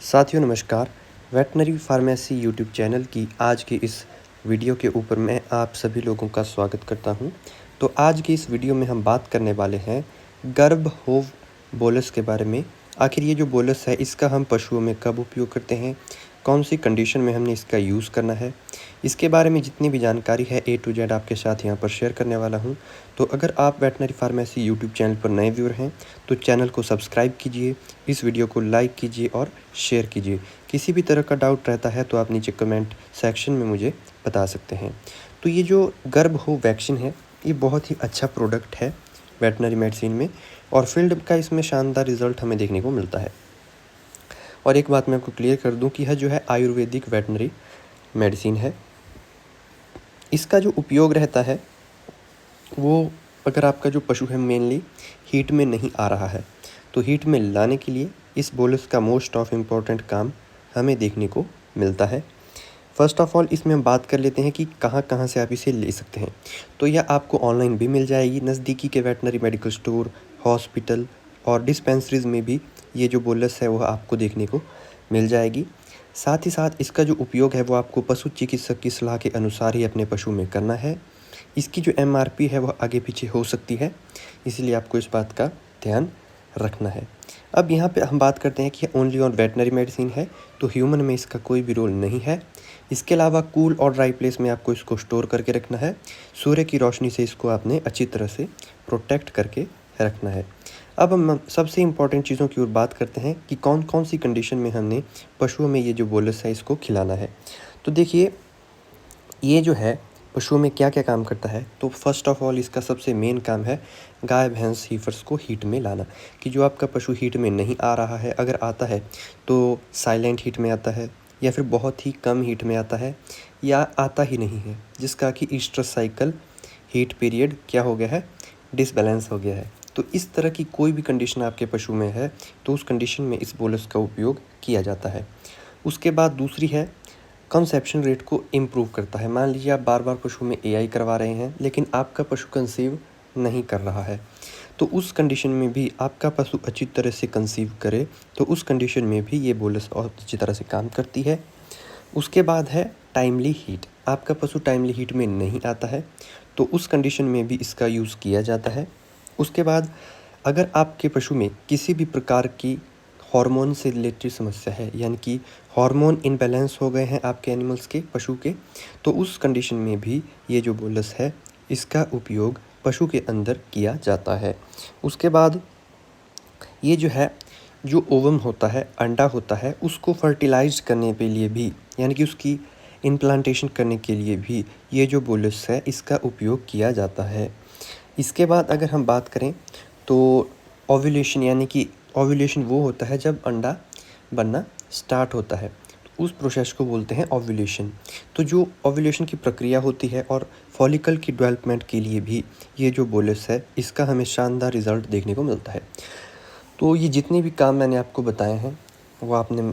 साथियों नमस्कार। Veterinary pharmacy YouTube channel की आज की इस वीडियो के ऊपर मैं आप सभी लोगों का स्वागत करता हूं। तो आज की इस वीडियो में हम बात करने वाले हैं गर्भहोव बोलस के बारे में। आखिर ये जो बोलस है इसका हम पशुओं में कब उपयोग करते हैं, कौन सी कंडीशन में हमने इसका यूज़ करना है, इसके बारे में जितनी भी जानकारी है A to Z आपके साथ यहाँ पर शेयर करने वाला हूँ। तो अगर आप वेटनरी फार्मेसी यूट्यूब चैनल पर नए व्यूअर हैं तो चैनल को सब्सक्राइब कीजिए, इस वीडियो को लाइक कीजिए और शेयर कीजिए। किसी भी तरह का डाउट रहता है तो आप नीचे कमेंट सेक्शन में मुझे बता सकते हैं। तो ये जो गर्भहोव वैक्सीन है ये बहुत ही अच्छा प्रोडक्ट है वेटनरी मेडिसिन में और फील्ड का इसमें शानदार रिजल्ट हमें देखने को मिलता है। और एक बात मैं आपको क्लियर कर दूं कि यह जो है आयुर्वेदिक वेटनरी मेडिसिन है। इसका जो उपयोग रहता है वो अगर आपका जो पशु है मेनली हीट में नहीं आ रहा है तो हीट में लाने के लिए इस बोलस का मोस्ट ऑफ इम्पॉर्टेंट काम हमें देखने को मिलता है। फर्स्ट ऑफ ऑल इसमें हम बात कर लेते हैं कि कहाँ कहाँ से आप इसे ले सकते हैं। तो यह आपको ऑनलाइन भी मिल जाएगी, नज़दीकी के वेटनरी मेडिकल स्टोर, हॉस्पिटल और डिस्पेंसरीज में भी ये जो बोलस है वह आपको देखने को मिल जाएगी। साथ ही साथ इसका जो उपयोग है वो आपको पशु चिकित्सक की सलाह के अनुसार ही अपने पशु में करना है। इसकी जो MRP है वह आगे पीछे हो सकती है, इसलिए आपको इस बात का ध्यान रखना है। अब यहाँ पे हम बात करते हैं कि ओनली ऑन वेटनरी मेडिसिन है तो ह्यूमन में इसका कोई भी रोल नहीं है। इसके अलावा कूल और ड्राई प्लेस में आपको इसको स्टोर करके रखना है। सूर्य की रोशनी से इसको आपने अच्छी तरह से प्रोटेक्ट करके रखना है। अब हम सबसे इम्पॉर्टेंट चीज़ों की ओर बात करते हैं कि कौन कौन सी कंडीशन में हमने पशुओं में ये जो बोलस है इसको खिलाना है। तो देखिए ये जो है पशुओं में क्या क्या काम करता है। तो फर्स्ट ऑफ ऑल इसका सबसे मेन काम है गाय भैंस हीफर्स को हीट में लाना। कि जो आपका पशु हीट में नहीं आ रहा है, अगर आता है तो साइलेंट हीट में आता है या फिर बहुत ही कम हीट में आता है या आता ही नहीं है, जिसका कि ईस्ट्रस साइकिल हीट पीरियड क्या हो गया है, डिसबैलेंस हो गया है। तो इस तरह की कोई भी कंडीशन आपके पशु में है तो उस कंडीशन में इस बोलस का उपयोग किया जाता है। उसके बाद दूसरी है कंसेप्शन रेट को इम्प्रूव करता है। मान लीजिए आप बार बार पशु में AI करवा रहे हैं लेकिन आपका पशु कंसीव नहीं कर रहा है, तो उस कंडीशन में भी आपका पशु अच्छी तरह से कंसीव करे तो उस कंडीशन में भी ये बोलस बहुत अच्छी तरह से काम करती है। उसके बाद है टाइमली हीट। आपका पशु टाइमली हीट में नहीं आता है तो उस कंडीशन में भी इसका यूज़ किया जाता है। उसके बाद अगर आपके पशु में किसी भी प्रकार की हार्मोन से रिलेटेड समस्या है, यानी कि हार्मोन इम्बैलेंस हो गए हैं आपके एनिमल्स के, पशु के, तो उस कंडीशन में भी ये जो बोलस है इसका उपयोग पशु के अंदर किया जाता है। उसके बाद ये जो है जो ओवम होता है, अंडा होता है, उसको फर्टिलाइज करने के लिए भी, यानी कि उसकी इम्प्लांटेशन करने के लिए भी ये जो बोलस है इसका उपयोग किया जाता है। इसके बाद अगर हम बात करें तो ओव्यूलेशन, यानी कि ओव्यूलेशन वो होता है जब अंडा बनना स्टार्ट होता है, तो उस प्रोसेस को बोलते हैं ओव्यूलेशन। तो जो ओव्यूलेशन की प्रक्रिया होती है और फॉलिकल की डेवलपमेंट के लिए भी ये जो बोलस है इसका हमें शानदार रिजल्ट देखने को मिलता है। तो ये जितने भी काम मैंने आपको बताए हैं वो आपने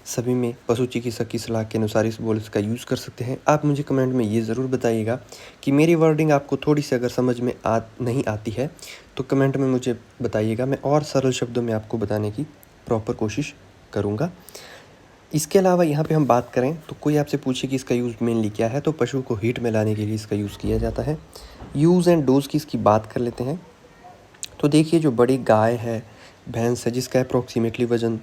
सभी में पशु चिकित्सक की सलाह के अनुसार इस बोलस का यूज़ कर सकते हैं। आप मुझे कमेंट में ये ज़रूर बताइएगा कि मेरी वर्डिंग आपको थोड़ी सी अगर समझ में नहीं आती है तो कमेंट में मुझे बताइएगा, मैं और सरल शब्दों में आपको बताने की प्रॉपर कोशिश करूँगा। इसके अलावा यहाँ पे हम बात करें तो कोई आपसे पूछे कि इसका यूज़ मेनली क्या है, तो पशु को हीट में लाने के लिए इसका यूज़ किया जाता है। यूज़ एंड डोज़ की इसकी बात कर लेते हैं। तो देखिए जो बड़ी गाय है, भैंस है, जिसका अप्रॉक्सीमेटली वज़न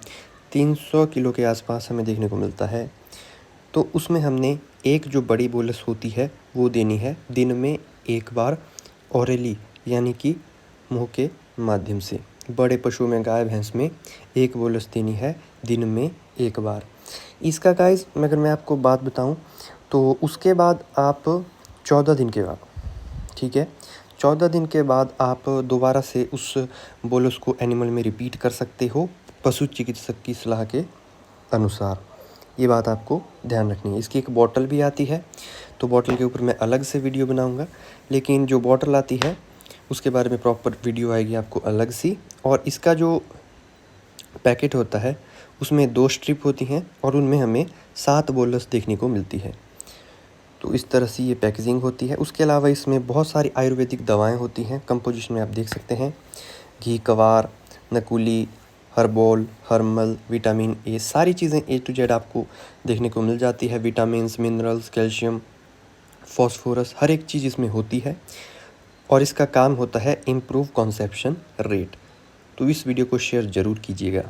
300 किलो के आसपास हमें देखने को मिलता है, तो उसमें हमने एक जो बड़ी बोलस होती है वो देनी है दिन में एक बार ओरली, यानी कि मुंह के माध्यम से। बड़े पशु में गाय भैंस में एक बोलस देनी है दिन में एक बार। इसका गाइस अगर मैं आपको बात बताऊं तो उसके बाद आप 14 दिन के बाद, ठीक है, 14 दिन के बाद आप दोबारा से उस बोलस को एनिमल में रिपीट कर सकते हो पशु चिकित्सक की सलाह के अनुसार। ये बात आपको ध्यान रखनी है। इसकी एक बॉटल भी आती है, तो बॉटल के ऊपर मैं अलग से वीडियो बनाऊंगा, लेकिन जो बॉटल आती है उसके बारे में प्रॉपर वीडियो आएगी आपको अलग सी। और इसका जो पैकेट होता है उसमें 2 स्ट्रिप होती हैं और उनमें हमें 7 बोलस देखने को मिलती है। तो इस तरह से ये पैकेजिंग होती है। उसके अलावा इसमें बहुत सारी आयुर्वेदिक दवाएं होती हैं, कंपोजिशन में आप देख सकते हैं। घी कवार, नकुली, हर्बोल, हर्मल, विटामिन ए, सारी चीज़ें ए टू जेड आपको देखने को मिल जाती है। विटामिन्स, मिनरल्स, कैल्शियम, फॉस्फोरस, हर एक चीज़ इसमें होती है और इसका काम होता है इम्प्रूव कंसेप्शन रेट। तो इस वीडियो को शेयर ज़रूर कीजिएगा।